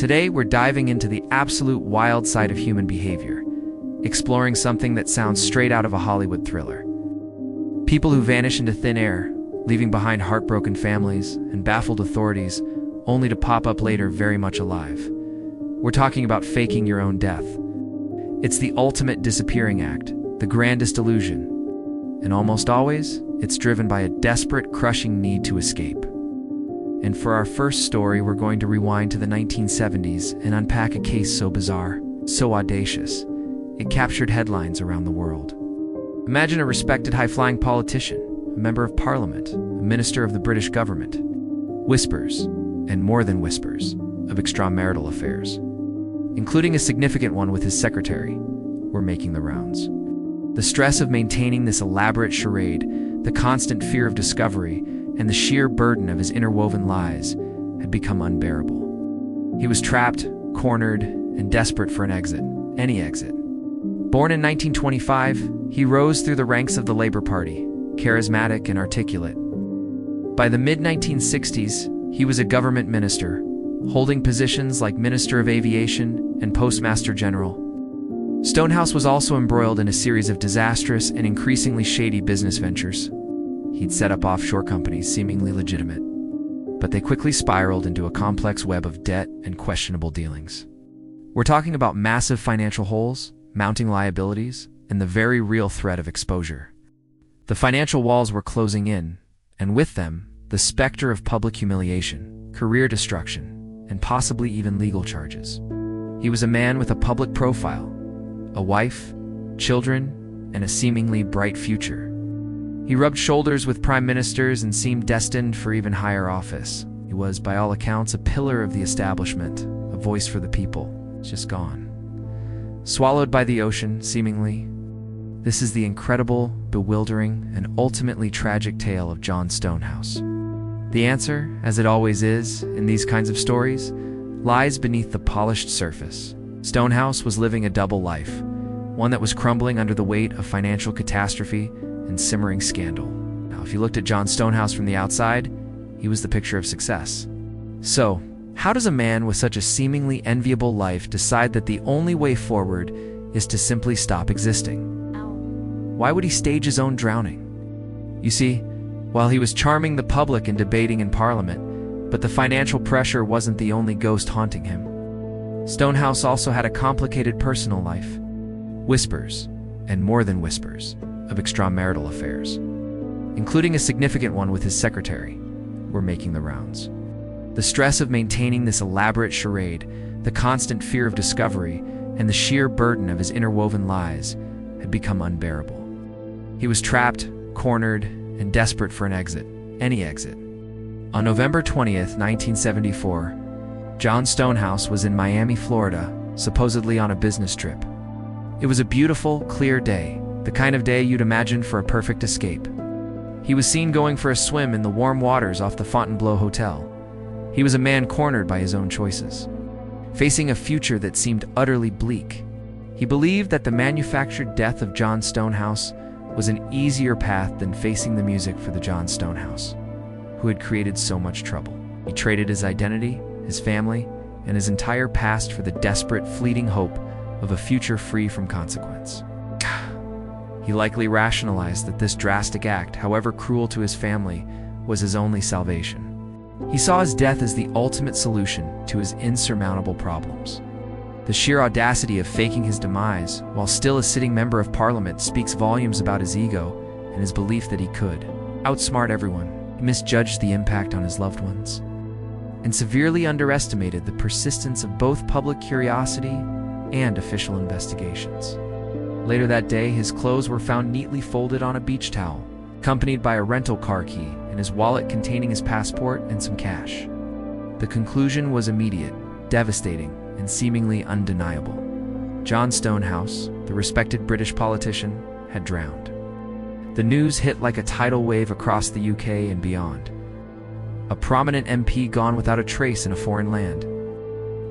Today, we're diving into the absolute wild side of human behavior, exploring something that sounds straight out of a Hollywood thriller. People who vanish into thin air, leaving behind heartbroken families and baffled authorities, only to pop up later very much alive. We're talking about faking your own death. It's the ultimate disappearing act, the grandest illusion. And almost always, it's driven by a desperate, crushing need to escape. And for our first story, we're going to rewind to the 1970s and unpack a case so bizarre, so audacious, it captured headlines around the world. Imagine a respected high-flying politician, a member of parliament, a minister of the British government. Whispers, and more than whispers, of extramarital affairs, including a significant one with his secretary, were making the rounds. The stress of maintaining this elaborate charade, the constant fear of discovery, and the sheer burden of his interwoven lies had become unbearable. He was trapped, cornered, and desperate for an exit, any exit. Born in 1925, he rose through the ranks of the Labour Party, charismatic and articulate. By the mid-1960s, he was a government minister, holding positions like Minister of Aviation and Postmaster General. Stonehouse was also embroiled in a series of disastrous and increasingly shady business ventures. He'd set up offshore companies seemingly legitimate, but they quickly spiraled into a complex web of debt and questionable dealings. We're talking about massive financial holes, mounting liabilities, and the very real threat of exposure. The financial walls were closing in, and with them, the specter of public humiliation, career destruction, and possibly even legal charges. He was a man with a public profile, a wife, children, and a seemingly bright future. He rubbed shoulders with prime ministers and seemed destined for even higher office. He was, by all accounts, a pillar of the establishment, a voice for the people, just gone. Swallowed by the ocean, seemingly. This is the incredible, bewildering, and ultimately tragic tale of John Stonehouse. The answer, as it always is in these kinds of stories, lies beneath the polished surface. Stonehouse was living a double life, one that was crumbling under the weight of financial catastrophe and simmering scandal. Now, if you looked at John Stonehouse from the outside, he was the picture of success. So, how does a man with such a seemingly enviable life decide that the only way forward is to simply stop existing? Why would he stage his own drowning? You see, while he was charming the public and debating in Parliament, but the financial pressure wasn't the only ghost haunting him. Stonehouse also had a complicated personal life. Whispers, and more than whispers, of extramarital affairs, including a significant one with his secretary, were making the rounds. The stress of maintaining this elaborate charade, the constant fear of discovery, and the sheer burden of his interwoven lies had become unbearable. He was trapped, cornered, and desperate for an exit, any exit. On November 20th, 1974, John Stonehouse was in Miami, Florida, supposedly on a business trip. It was a beautiful, clear day, the kind of day you'd imagine for a perfect escape. He was seen going for a swim in the warm waters off the Fontainebleau Hotel. He was a man cornered by his own choices, facing a future that seemed utterly bleak. He believed that the manufactured death of John Stonehouse was an easier path than facing the music for the John Stonehouse, who had created so much trouble. He traded his identity, his family, and his entire past for the desperate, fleeting hope of a future free from consequence. He likely rationalized that this drastic act, however cruel to his family, was his only salvation. He saw his death as the ultimate solution to his insurmountable problems. The sheer audacity of faking his demise, while still a sitting member of Parliament, speaks volumes about his ego and his belief that he could outsmart everyone. He misjudged the impact on his loved ones and severely underestimated the persistence of both public curiosity and official investigations. Later that day, his clothes were found neatly folded on a beach towel, accompanied by a rental car key and his wallet containing his passport and some cash. The conclusion was immediate, devastating, and seemingly undeniable. John Stonehouse, the respected British politician, had drowned. The news hit like a tidal wave across the UK and beyond. A prominent MP gone without a trace in a foreign land.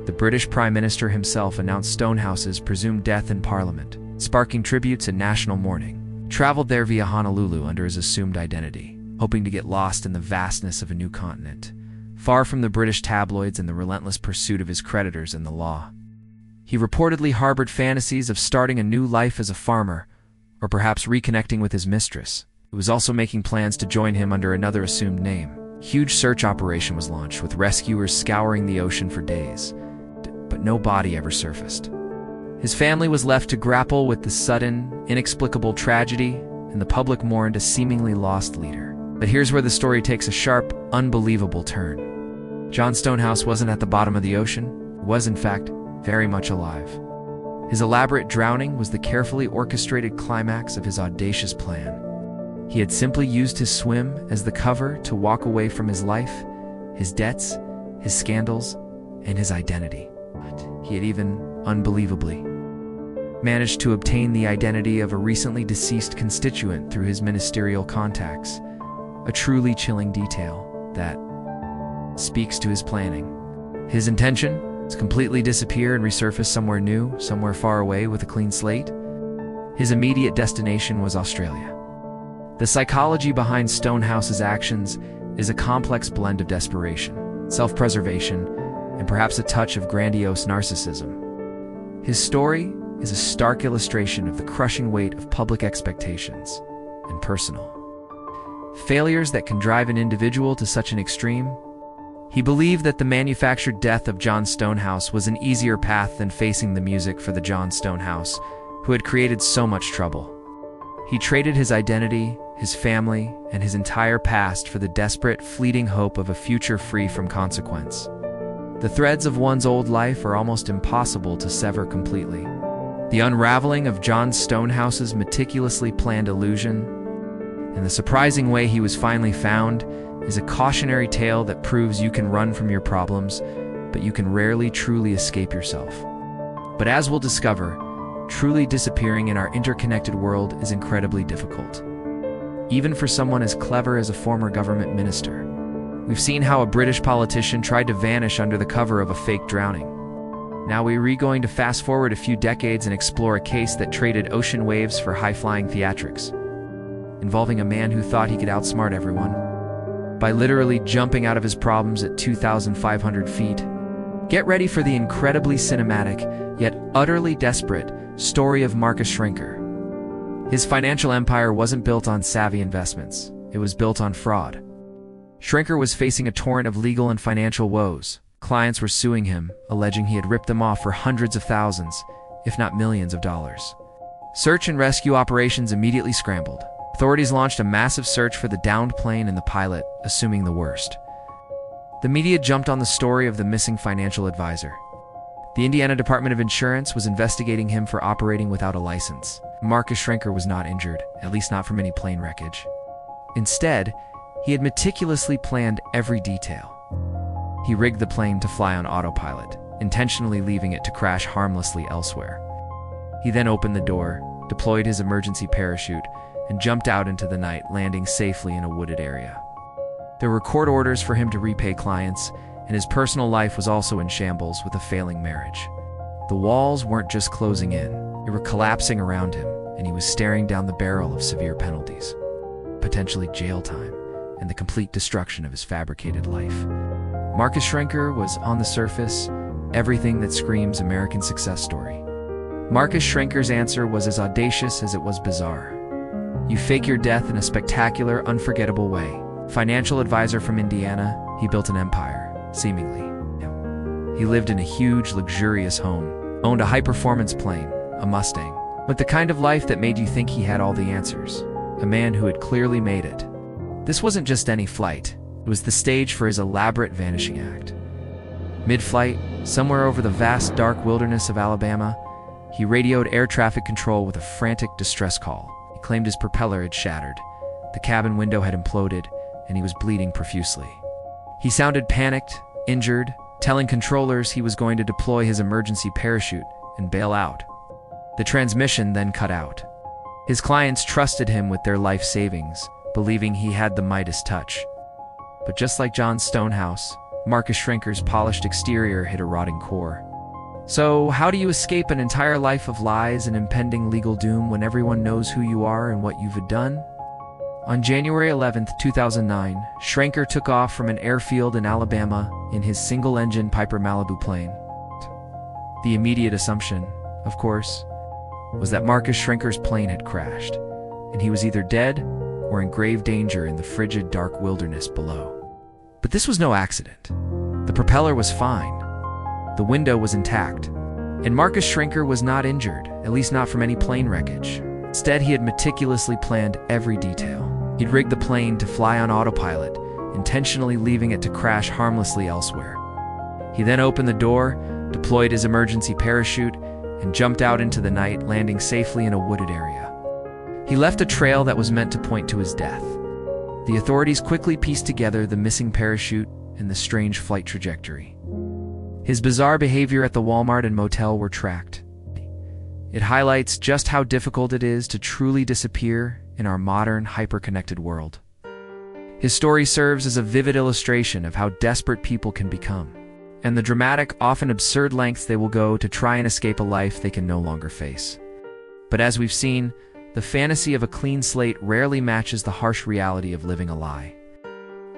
The British Prime Minister himself announced Stonehouse's presumed death in Parliament, sparking tributes and national mourning. Traveled there via Honolulu under his assumed identity, hoping to get lost in the vastness of a new continent, far from the British tabloids and the relentless pursuit of his creditors and the law. He reportedly harbored fantasies of starting a new life as a farmer, or perhaps reconnecting with his mistress, who was also making plans to join him under another assumed name. A huge search operation was launched, with rescuers scouring the ocean for days, but no body ever surfaced. His family was left to grapple with the sudden, inexplicable tragedy, and the public mourned a seemingly lost leader. But here's where the story takes a sharp, unbelievable turn. John Stonehouse wasn't at the bottom of the ocean. He was, in fact, very much alive. His elaborate drowning was the carefully orchestrated climax of his audacious plan. He had simply used his swim as the cover to walk away from his life, his debts, his scandals, and his identity. But he had even, unbelievably, managed to obtain the identity of a recently deceased constituent through his ministerial contacts, a truly chilling detail that speaks to his planning. His intention? Completely disappear and resurface somewhere new, somewhere far away with a clean slate. His immediate destination was Australia. The psychology behind Stonehouse's actions is a complex blend of desperation, self-preservation, and perhaps a touch of grandiose narcissism. His story is a stark illustration of the crushing weight of public expectations and personal failures that can drive an individual to such an extreme. He believed that the manufactured death of John Stonehouse was an easier path than facing the music for the John Stonehouse, who had created so much trouble. He traded his identity, his family, and his entire past for the desperate, fleeting hope of a future free from consequence. The threads of one's old life are almost impossible to sever completely. The unraveling of John Stonehouse's meticulously planned illusion, and the surprising way he was finally found, is a cautionary tale that proves you can run from your problems, but you can rarely truly escape yourself. But as we'll discover, truly disappearing in our interconnected world is incredibly difficult. Even for someone as clever as a former government minister. We've seen how a British politician tried to vanish under the cover of a fake drowning. Now we're going to fast forward a few decades and explore a case that traded ocean waves for high-flying theatrics, involving a man who thought he could outsmart everyone by literally jumping out of his problems at 2,500 feet. Get ready for the incredibly cinematic, yet utterly desperate, story of Marcus Schrenker. His financial empire wasn't built on savvy investments. It was built on fraud. Schrenker was facing a torrent of legal and financial woes. Clients were suing him, alleging he had ripped them off for hundreds of thousands, if not millions of dollars. Search and rescue operations immediately scrambled. Authorities launched a massive search for the downed plane and the pilot, assuming the worst. The media jumped on the story of the missing financial advisor. The Indiana Department of Insurance was investigating him for operating without a license. Marcus Schrenker was not injured, at least not from any plane wreckage. Instead, he had meticulously planned every detail. He rigged the plane to fly on autopilot, intentionally leaving it to crash harmlessly elsewhere. He then opened the door, deployed his emergency parachute, and jumped out into the night, landing safely in a wooded area. There were court orders for him to repay clients, and his personal life was also in shambles with a failing marriage. The walls weren't just closing in, they were collapsing around him, and he was staring down the barrel of severe penalties, potentially jail time, and the complete destruction of his fabricated life. Marcus Schrenker was, on the surface, everything that screams American success story. Marcus Schrenker's answer was as audacious as it was bizarre. You fake your death in a spectacular, unforgettable way. Financial advisor from Indiana, he built an empire, seemingly. He lived in a huge, luxurious home, owned a high-performance plane, a Mustang, with the kind of life that made you think he had all the answers. A man who had clearly made it. This wasn't just any flight. It was the stage for his elaborate vanishing act. Mid-flight, somewhere over the vast, dark wilderness of Alabama, he radioed air traffic control with a frantic distress call. He claimed his propeller had shattered, the cabin window had imploded, and he was bleeding profusely. He sounded panicked, injured, telling controllers he was going to deploy his emergency parachute and bail out. The transmission then cut out. His clients trusted him with their life savings, believing he had the Midas touch. But just like John Stonehouse, Marcus Schrenker's polished exterior hid a rotting core. So, how do you escape an entire life of lies and impending legal doom when everyone knows who you are and what you've done? On January 11, 2009, Schrenker took off from an airfield in Alabama in his single-engine Piper Malibu plane. The immediate assumption, of course, was that Marcus Schrenker's plane had crashed, and he was either dead or in grave danger in the frigid, dark wilderness below. But this was no accident. The propeller was fine. The window was intact. And Marcus Schrenker was not injured, at least not from any plane wreckage. Instead, he had meticulously planned every detail. He'd rigged the plane to fly on autopilot, intentionally leaving it to crash harmlessly elsewhere. He then opened the door, deployed his emergency parachute, and jumped out into the night, landing safely in a wooded area. He left a trail that was meant to point to his death. The authorities quickly pieced together the missing parachute and the strange flight trajectory. His bizarre behavior at the Walmart and motel were tracked. It highlights just how difficult it is to truly disappear in our modern, hyper-connected world. His story serves as a vivid illustration of how desperate people can become, and the dramatic, often absurd lengths they will go to try and escape a life they can no longer face. But as we've seen, the fantasy of a clean slate rarely matches the harsh reality of living a lie.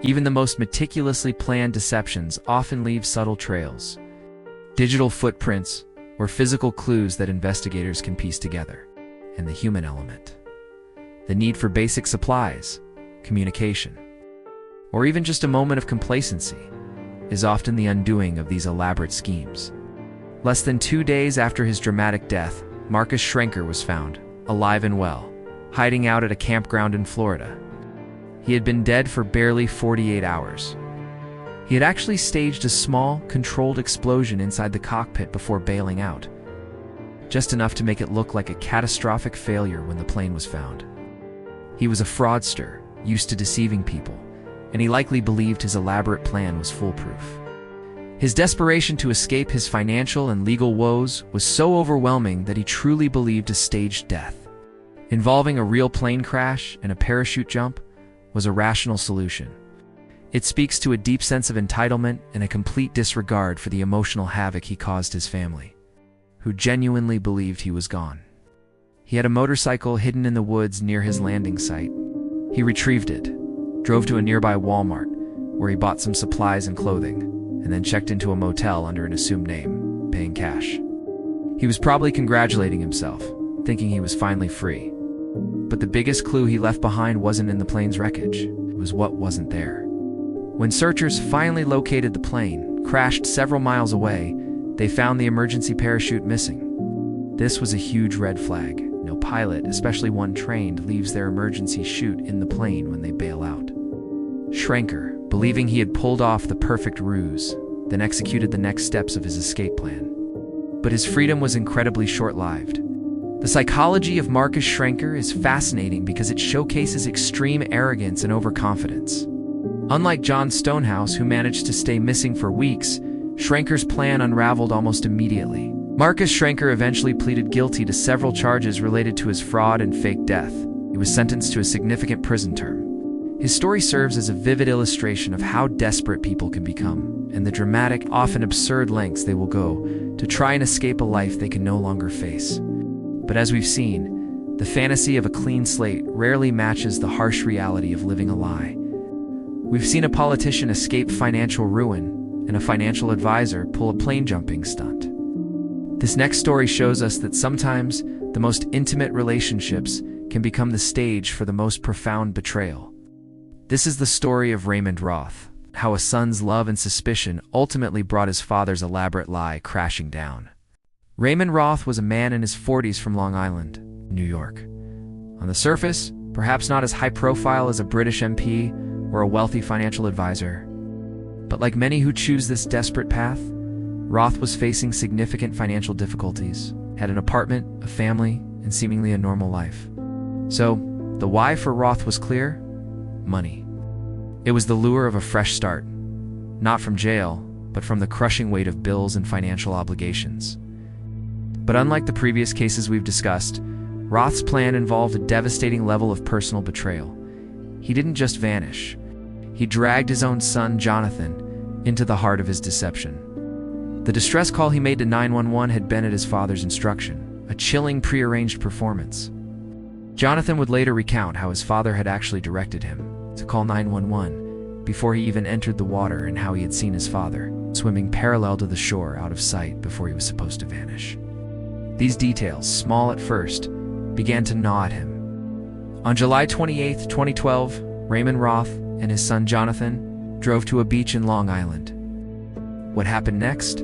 Even the most meticulously planned deceptions often leave subtle trails, digital footprints, or physical clues that investigators can piece together. And the human element, the need for basic supplies, communication, or even just a moment of complacency, is often the undoing of these elaborate schemes. Less than 2 days after his dramatic death, Marcus Schrenker was found, alive and well, hiding out at a campground in Florida. He had been dead for barely 48 hours. He had actually staged a small, controlled explosion inside the cockpit before bailing out, just enough to make it look like a catastrophic failure when the plane was found. He was a fraudster, used to deceiving people, and he likely believed his elaborate plan was foolproof. His desperation to escape his financial and legal woes was so overwhelming that he truly believed a staged death, involving a real plane crash and a parachute jump, was a rational solution. It speaks to a deep sense of entitlement and a complete disregard for the emotional havoc he caused his family, who genuinely believed he was gone. He had a motorcycle hidden in the woods near his landing site. He retrieved it, drove to a nearby Walmart, where he bought some supplies and clothing, and then checked into a motel under an assumed name, paying cash. He was probably congratulating himself, thinking he was finally free. But the biggest clue he left behind wasn't in the plane's wreckage. It was what wasn't there. When searchers finally located the plane, crashed several miles away, they found the emergency parachute missing. This was a huge red flag. No pilot, especially one trained, leaves their emergency chute in the plane when they bail out. Schrenker, believing he had pulled off the perfect ruse, then executed the next steps of his escape plan. But his freedom was incredibly short-lived. The psychology of Marcus Schrenker is fascinating because it showcases extreme arrogance and overconfidence. Unlike John Stonehouse, who managed to stay missing for weeks, Schrenker's plan unraveled almost immediately. Marcus Schrenker eventually pleaded guilty to several charges related to his fraud and fake death. He was sentenced to a significant prison term. His story serves as a vivid illustration of how desperate people can become, and the dramatic, often absurd lengths they will go to try and escape a life they can no longer face. But as we've seen, the fantasy of a clean slate rarely matches the harsh reality of living a lie. We've seen a politician escape financial ruin and a financial advisor pull a plane-jumping stunt. This next story shows us that sometimes the most intimate relationships can become the stage for the most profound betrayal. This is the story of Raymond Roth, how a son's love and suspicion ultimately brought his father's elaborate lie crashing down. Raymond Roth was a man in his 40s from Long Island, New York. On the surface, perhaps not as high profile as a British MP or a wealthy financial advisor. But like many who choose this desperate path, Roth was facing significant financial difficulties, had an apartment, a family, and seemingly a normal life. So, the why for Roth was clear: money. It was the lure of a fresh start, not from jail, but from the crushing weight of bills and financial obligations. But unlike the previous cases we've discussed, Roth's plan involved a devastating level of personal betrayal. He didn't just vanish. He dragged his own son, Jonathan, into the heart of his deception. The distress call he made to 911 had been at his father's instruction, a chilling prearranged performance. Jonathan would later recount how his father had actually directed him to call 911 before he even entered the water, and how he had seen his father swimming parallel to the shore out of sight before he was supposed to vanish. These details, small at first, began to gnaw at him. On July 28, 2012, Raymond Roth and his son Jonathan drove to a beach in Long Island. What happened next,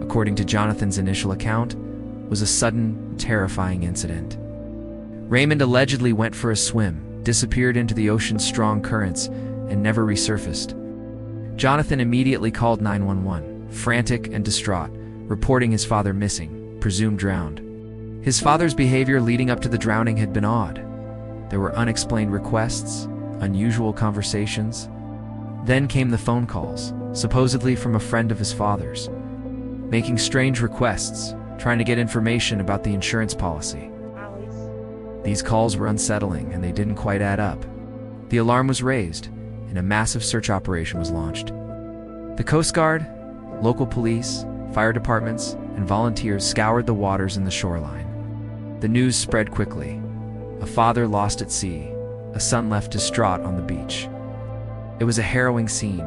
according to Jonathan's initial account, was a sudden, terrifying incident. Raymond allegedly went for a swim, disappeared into the ocean's strong currents, and never resurfaced. Jonathan immediately called 911, frantic and distraught, reporting his father missing, presumed drowned. His father's behavior leading up to the drowning had been odd. There were unexplained requests, unusual conversations. Then came the phone calls, supposedly from a friend of his father's, making strange requests, trying to get information about the insurance policy. These calls were unsettling, and they didn't quite add up. The alarm was raised, and a massive search operation was launched. The Coast Guard, local police, fire departments, and volunteers scoured the waters and the shoreline. The news spread quickly. A father lost at sea, a son left distraught on the beach. It was a harrowing scene,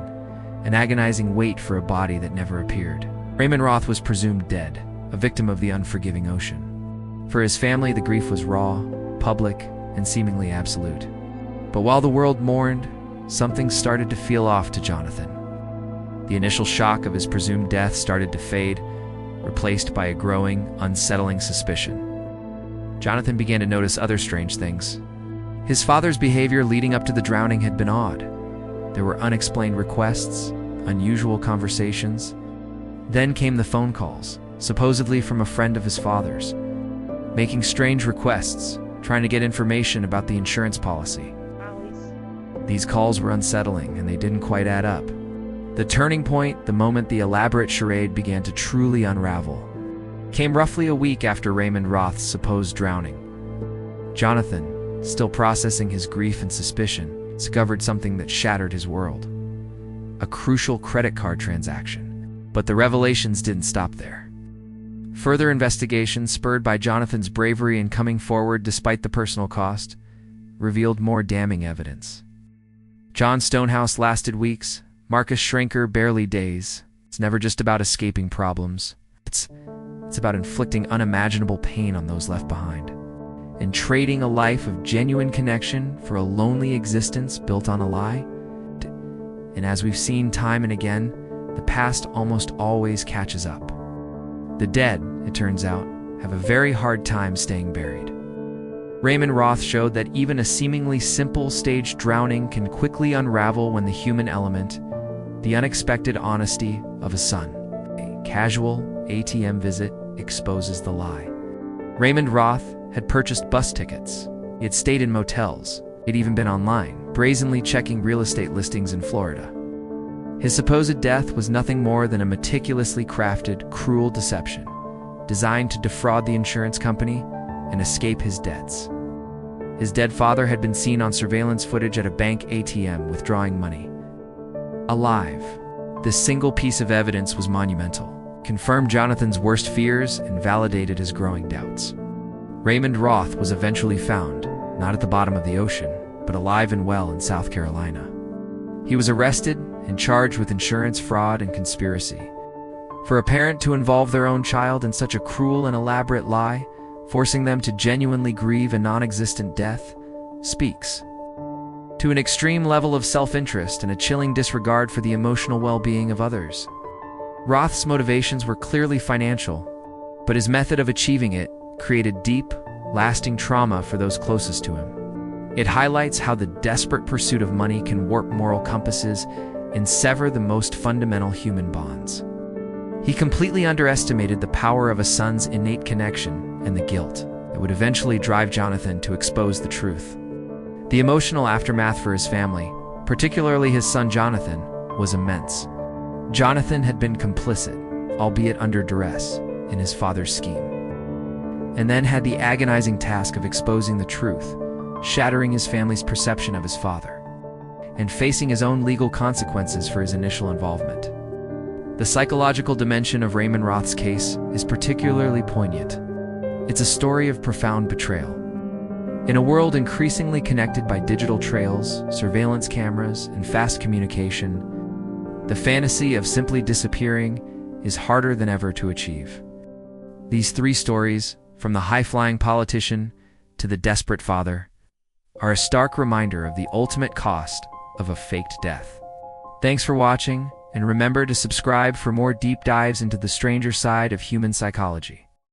an agonizing wait for a body that never appeared. Raymond Roth was presumed dead, a victim of the unforgiving ocean. For his family, the grief was raw, public, and seemingly absolute. But while the world mourned, something started to feel off to Jonathan. The initial shock of his presumed death started to fade, replaced by a growing, unsettling suspicion. Jonathan began to notice other strange things. His father's behavior leading up to the drowning had been odd. There were unexplained requests, unusual conversations. Then came the phone calls, supposedly from a friend of his father's, making strange requests, trying to get information about the insurance policy. These calls were unsettling, and they didn't quite add up. The turning point, the moment the elaborate charade began to truly unravel, came roughly a week after Raymond Roth's supposed drowning. Jonathan, still processing his grief and suspicion, discovered something that shattered his world. A crucial credit card transaction. But the revelations didn't stop there. Further investigation, spurred by Jonathan's bravery in coming forward despite the personal cost, revealed more damning evidence. John Stonehouse lasted weeks, Marcus Schrenker barely days. It's never just about escaping problems. It's about inflicting unimaginable pain on those left behind, and trading a life of genuine connection for a lonely existence built on a lie. And as we've seen time and again, the past almost always catches up. The dead, it turns out, have a very hard time staying buried. Raymond Roth showed that even a seemingly simple staged drowning can quickly unravel when the human element, the unexpected honesty of a son, a casual ATM visit, exposes the lie. Raymond Roth had purchased bus tickets. He had stayed in motels. He'd even been online, brazenly checking real estate listings in Florida. His supposed death was nothing more than a meticulously crafted, cruel deception, designed to defraud the insurance company and escape his debts. His dead father had been seen on surveillance footage at a bank ATM withdrawing money. Alive. This single piece of evidence was monumental, confirmed Jonathan's worst fears and validated his growing doubts. Raymond Roth was eventually found, not at the bottom of the ocean, but alive and well in South Carolina. He was arrested and charged with insurance fraud and conspiracy. For a parent to involve their own child in such a cruel and elaborate lie, forcing them to genuinely grieve a non-existent death, speaks to an extreme level of self-interest and a chilling disregard for the emotional well-being of others. Roth's motivations were clearly financial, but his method of achieving it created deep, lasting trauma for those closest to him. It highlights how the desperate pursuit of money can warp moral compasses and sever the most fundamental human bonds. He completely underestimated the power of a son's innate connection and the guilt that would eventually drive Jonathan to expose the truth. The emotional aftermath for his family, particularly his son Jonathan, was immense. Jonathan had been complicit, albeit under duress, in his father's scheme, and then had the agonizing task of exposing the truth, shattering his family's perception of his father, and facing his own legal consequences for his initial involvement. The psychological dimension of Raymond Roth's case is particularly poignant. It's a story of profound betrayal. In a world increasingly connected by digital trails, surveillance cameras, and fast communication, the fantasy of simply disappearing is harder than ever to achieve. These three stories, from the high-flying politician to the desperate father, are a stark reminder of the ultimate cost of a faked death. Thanks for watching, and remember to subscribe for more deep dives into the stranger side of human psychology.